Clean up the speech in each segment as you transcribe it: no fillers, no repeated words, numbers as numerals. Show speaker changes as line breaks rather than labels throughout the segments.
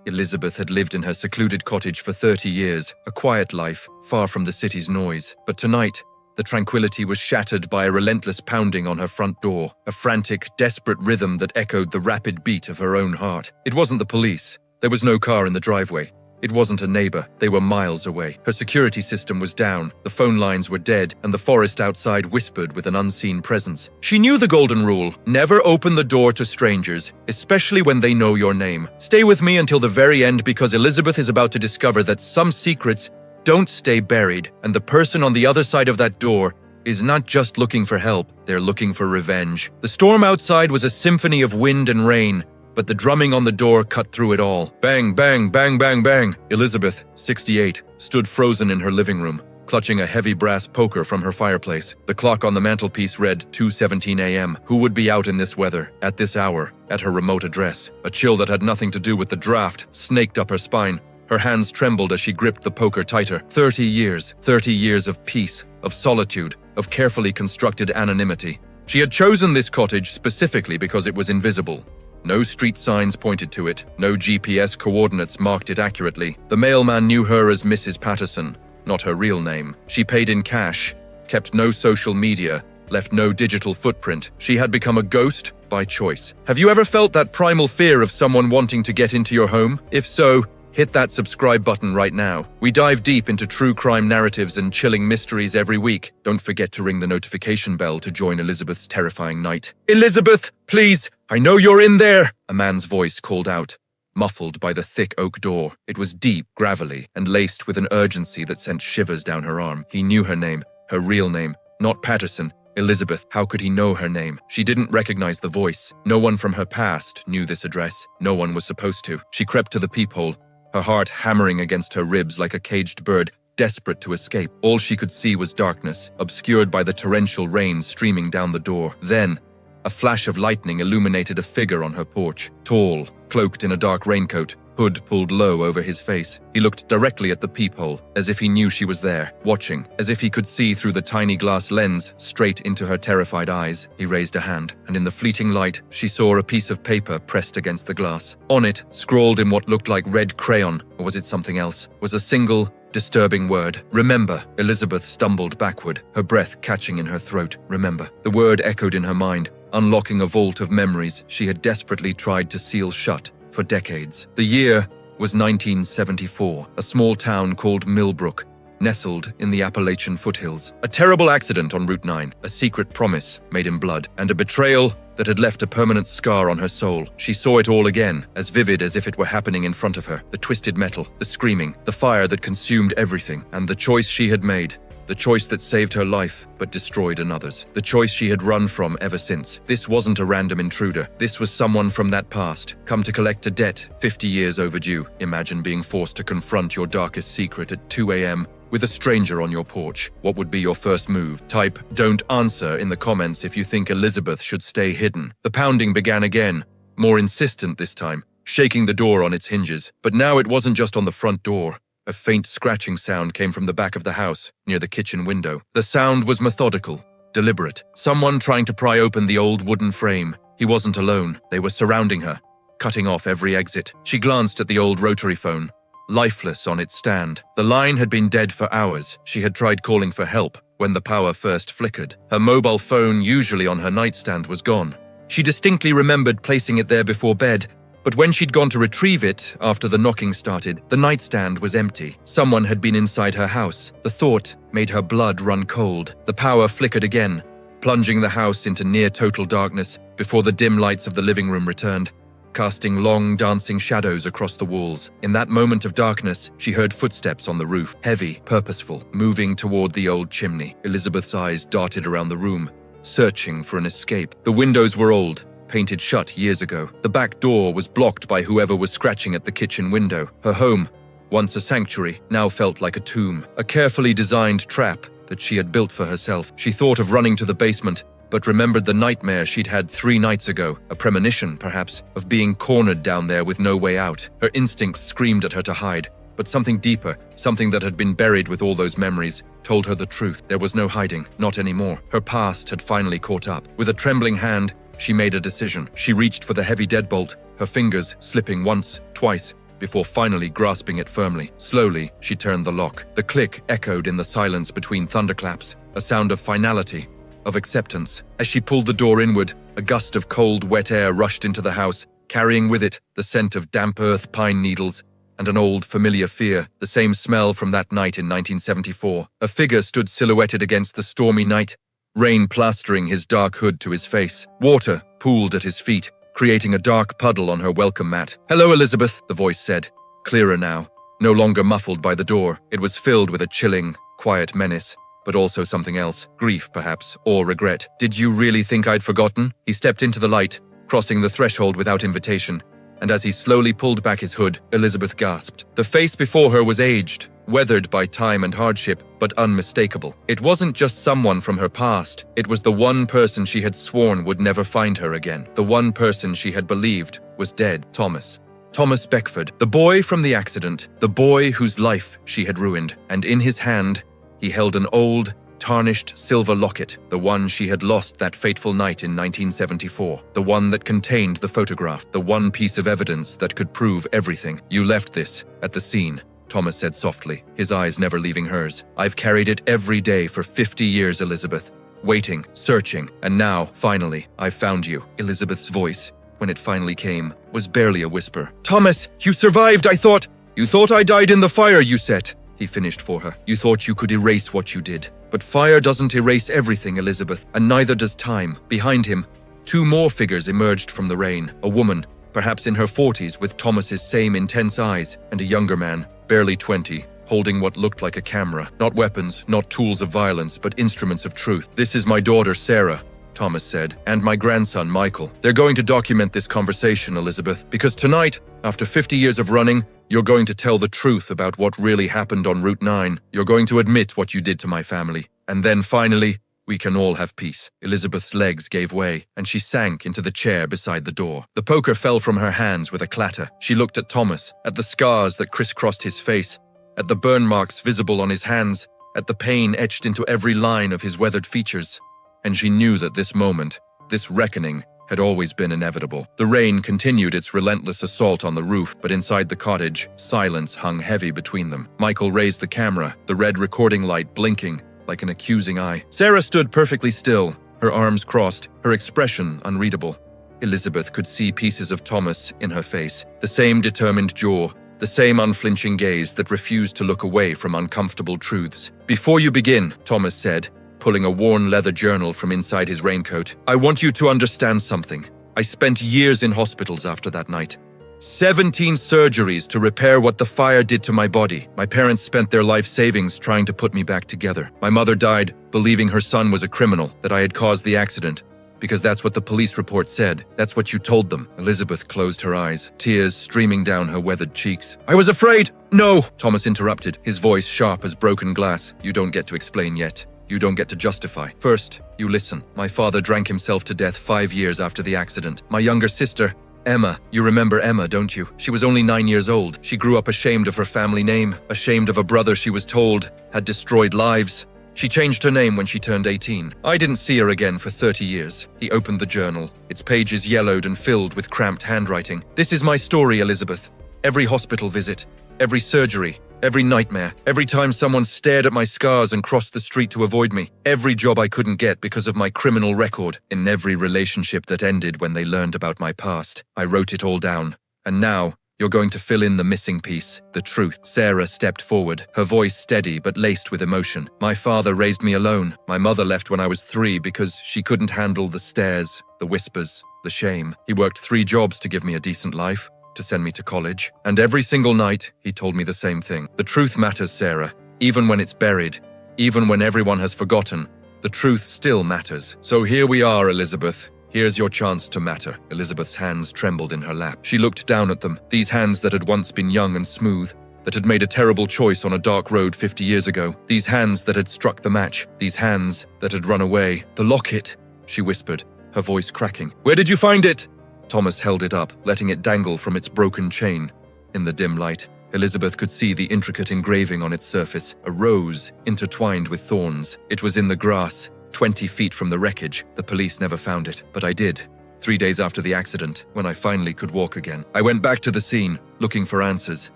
Elizabeth had lived in her secluded cottage for 30 years, a quiet life, far from the city's noise. But tonight, the tranquility was shattered by a relentless pounding on her front door, a frantic, desperate rhythm that echoed the rapid beat of her own heart. It wasn't the police. There was no car in the driveway. It wasn't a neighbor. They were miles away. Her security system was down, the phone lines were dead, and the forest outside whispered with an unseen presence. She knew the golden rule: never open the door to strangers, especially when they know your name. Stay with me until the very end, because Elizabeth is about to discover that some secrets don't stay buried, and the person on the other side of that door is not just looking for help, they're looking for revenge. The storm outside was a symphony of wind and rain, but the drumming on the door cut through it all. Bang, bang, bang, bang, bang. Elizabeth, 68, stood frozen in her living room, clutching a heavy brass poker from her fireplace. The clock on the mantelpiece read 2:17 a.m. Who would be out in this weather, at this hour, at her remote address? A chill that had nothing to do with the draft snaked up her spine. Her hands trembled as she gripped the poker tighter. 30 years of peace, of solitude, of carefully constructed anonymity. She had chosen this cottage specifically because it was invisible. No street signs pointed to it, no GPS coordinates marked it accurately. The mailman knew her as Mrs. Patterson, not her real name. She paid in cash, kept no social media, left no digital footprint. She had become a ghost by choice. Have you ever felt that primal fear of someone wanting to get into your home? If so, hit that subscribe button right now. We dive deep into true crime narratives and chilling mysteries every week. Don't forget to ring the notification bell to join Elizabeth's terrifying night. Elizabeth, please, I know you're in there, a man's voice called out, muffled by the thick oak door. It was deep, gravelly, and laced with an urgency that sent shivers down her arm. He knew her name, her real name, not Patterson. Elizabeth, how could he know her name? She didn't recognize the voice. No one from her past knew this address. No one was supposed to. She crept to the peephole, her heart hammering against her ribs like a caged bird, desperate to escape. All she could see was darkness, obscured by the torrential rain streaming down the door. Then, a flash of lightning illuminated a figure on her porch, tall, cloaked in a dark raincoat, hood pulled low over his face. He looked directly at the peephole, as if he knew she was there, watching, as if he could see through the tiny glass lens straight into her terrified eyes. He raised a hand, and in the fleeting light, she saw a piece of paper pressed against the glass. On it, scrawled in what looked like red crayon, or was it something else, was a single, disturbing word. Remember. Elizabeth stumbled backward, her breath catching in her throat. Remember. The word echoed in her mind, unlocking a vault of memories she had desperately tried to seal shut for decades. The year was 1974, a small town called Millbrook, nestled in the Appalachian foothills. A terrible accident on Route 9, a secret promise made in blood, and a betrayal that had left a permanent scar on her soul. She saw it all again, as vivid as if it were happening in front of her. The twisted metal, the screaming, the fire that consumed everything, and the choice she had made. The choice that saved her life, but destroyed another's. The choice she had run from ever since. This wasn't a random intruder. This was someone from that past, come to collect a debt 50 years overdue. Imagine being forced to confront your darkest secret at 2 a.m. with a stranger on your porch. What would be your first move? Type "don't answer" in the comments if you think Elizabeth should stay hidden. The pounding began again, more insistent this time, shaking the door on its hinges. But now it wasn't just on the front door. A faint scratching sound came from the back of the house, near the kitchen window. The sound was methodical, deliberate. Someone trying to pry open the old wooden frame. He wasn't alone. They were surrounding her, cutting off every exit. She glanced at the old rotary phone, lifeless on its stand. The line had been dead for hours. She had tried calling for help when the power first flickered. Her mobile phone, usually on her nightstand, was gone. She distinctly remembered placing it there before bed, but when she'd gone to retrieve it after the knocking started, the nightstand was empty. Someone had been inside her house. The thought made her blood run cold. The power flickered again, plunging the house into near-total darkness before the dim lights of the living room returned, casting long, dancing shadows across the walls. In that moment of darkness, she heard footsteps on the roof, heavy, purposeful, moving toward the old chimney. Elizabeth's eyes darted around the room, searching for an escape. The windows were old, painted shut years ago. The back door was blocked by whoever was scratching at the kitchen window. Her home, once a sanctuary, now felt like a tomb, a carefully designed trap that she had built for herself. She thought of running to the basement, but remembered the nightmare she'd had 3 nights ago, a premonition, perhaps, of being cornered down there with no way out. Her instincts screamed at her to hide, but something deeper, something that had been buried with all those memories, told her the truth. There was no hiding, not anymore. Her past had finally caught up. With a trembling hand, she made a decision. She reached for the heavy deadbolt, her fingers slipping once, twice, before finally grasping it firmly. Slowly, she turned the lock. The click echoed in the silence between thunderclaps, a sound of finality, of acceptance. As she pulled the door inward, a gust of cold, wet air rushed into the house, carrying with it the scent of damp earth, pine needles, and an old, familiar fear, the same smell from that night in 1974. A figure stood silhouetted against the stormy night, rain plastering his dark hood to his face. Water pooled at his feet, creating a dark puddle on her welcome mat. "Hello, Elizabeth," the voice said, clearer now, no longer muffled by the door. It was filled with a chilling, quiet menace, but also something else, grief perhaps, or regret. "Did you really think I'd forgotten?" He stepped into the light, crossing the threshold without invitation, and as he slowly pulled back his hood, Elizabeth gasped. The face before her was aged, weathered by time and hardship, but unmistakable. It wasn't just someone from her past, it was the one person she had sworn would never find her again. The one person she had believed was dead. Thomas. Thomas Beckford, the boy from the accident, the boy whose life she had ruined, and in his hand, he held an old, tarnished silver locket, the one she had lost that fateful night in 1974, the one that contained the photograph, the one piece of evidence that could prove everything. "You left this at the scene," Thomas said softly, his eyes never leaving hers. "I've carried it every day for 50 years, Elizabeth, waiting, searching, and now, finally, I've found you." Elizabeth's voice, when it finally came, was barely a whisper. "Thomas, you survived, I thought. You thought I died in the fire you set," he finished for her. "You thought you could erase what you did. But fire doesn't erase everything, Elizabeth, and neither does time." Behind him, two more figures emerged from the rain. A woman, perhaps in her 40s, with Thomas's same intense eyes, and a younger man, barely 20, holding what looked like a camera. Not weapons, not tools of violence, but instruments of truth. "This is my daughter, Sarah," Thomas said, "and my grandson, Michael. They're going to document this conversation, Elizabeth, because tonight, after 50 years of running, you're going to tell the truth about what really happened on Route 9. You're going to admit what you did to my family. And then, finally, we can all have peace." Elizabeth's legs gave way, and she sank into the chair beside the door. The poker fell from her hands with a clatter. She looked at Thomas, at the scars that crisscrossed his face, at the burn marks visible on his hands, at the pain etched into every line of his weathered features. And she knew that this moment, this reckoning, had always been inevitable. The rain continued its relentless assault on the roof, but inside the cottage, silence hung heavy between them. Michael raised the camera, the red recording light blinking like an accusing eye. Sarah stood perfectly still, her arms crossed, her expression unreadable. Elizabeth could see pieces of Thomas in her face, the same determined jaw, the same unflinching gaze that refused to look away from uncomfortable truths. "Before you begin," Thomas said, pulling a worn leather journal from inside his raincoat, "I want you to understand something. I spent years in hospitals after that night. 17 surgeries to repair what the fire did to my body. My parents spent their life savings trying to put me back together. My mother died believing her son was a criminal, that I had caused the accident, because that's what the police report said. That's what you told them." Elizabeth closed her eyes, tears streaming down her weathered cheeks. "I was afraid." "No," Thomas interrupted, his voice sharp as broken glass. "You don't get to explain yet. You don't get to justify. First, you listen. My father drank himself to death 5 years after the accident. My younger sister, Emma, you remember Emma, don't you? She was only 9 years old. She grew up ashamed of her family name, ashamed of a brother she was told had destroyed lives. She changed her name when she turned 18. I didn't see her again for 30 years. He opened the journal, its pages yellowed and filled with cramped handwriting. "This is my story, Elizabeth. Every hospital visit, every surgery, every nightmare, every time someone stared at my scars and crossed the street to avoid me, every job I couldn't get because of my criminal record, in every relationship that ended when they learned about my past. I wrote it all down. And now, you're going to fill in the missing piece, the truth." Sarah stepped forward, her voice steady but laced with emotion. "My father raised me alone. My mother left when I was 3 because she couldn't handle the stares, the whispers, the shame. He worked 3 jobs to give me a decent life, to send me to college. And every single night, he told me the same thing. The truth matters, Sarah. Even when it's buried, even when everyone has forgotten, the truth still matters. So here we are, Elizabeth. Here's your chance to matter." Elizabeth's hands trembled in her lap. She looked down at them, these hands that had once been young and smooth, that had made a terrible choice on a dark road 50 years ago. These hands that had struck the match, these hands that had run away. "The locket," she whispered, her voice cracking. "Where did you find it?" Thomas held it up, letting it dangle from its broken chain. In the dim light, Elizabeth could see the intricate engraving on its surface, a rose intertwined with thorns. "It was in the grass, 20 feet from the wreckage. The police never found it, but I did. 3 days after the accident, when I finally could walk again. I went back to the scene, looking for answers,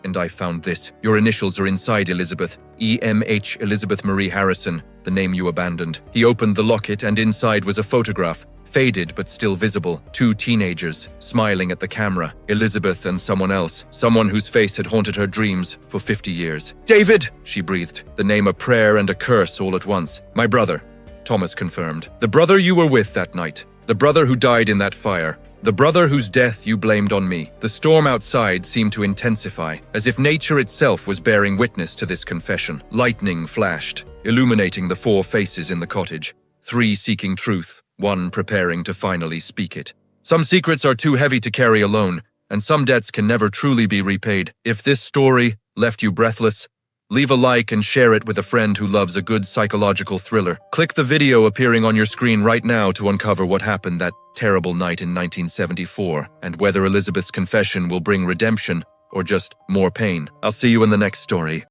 and I found this. Your initials are inside, Elizabeth. E.M.H. Elizabeth Marie Harrison, the name you abandoned. He opened the locket, and inside was a photograph. Faded but still visible, 2 teenagers, smiling at the camera, Elizabeth and someone else, someone whose face had haunted her dreams for 50 years. David, she breathed, the name a prayer and a curse all at once. My brother, Thomas confirmed. The brother you were with that night. The brother who died in that fire. The brother whose death you blamed on me. The storm outside seemed to intensify, as if nature itself was bearing witness to this confession. Lightning flashed, illuminating the 4 faces in the cottage. 3 seeking truth, 1 preparing to finally speak it. Some secrets are too heavy to carry alone, and some debts can never truly be repaid. If this story left you breathless, leave a like and share it with a friend who loves a good psychological thriller. Click the video appearing on your screen right now to uncover what happened that terrible night in 1974, and whether Elizabeth's confession will bring redemption or just more pain. I'll see you in the next story.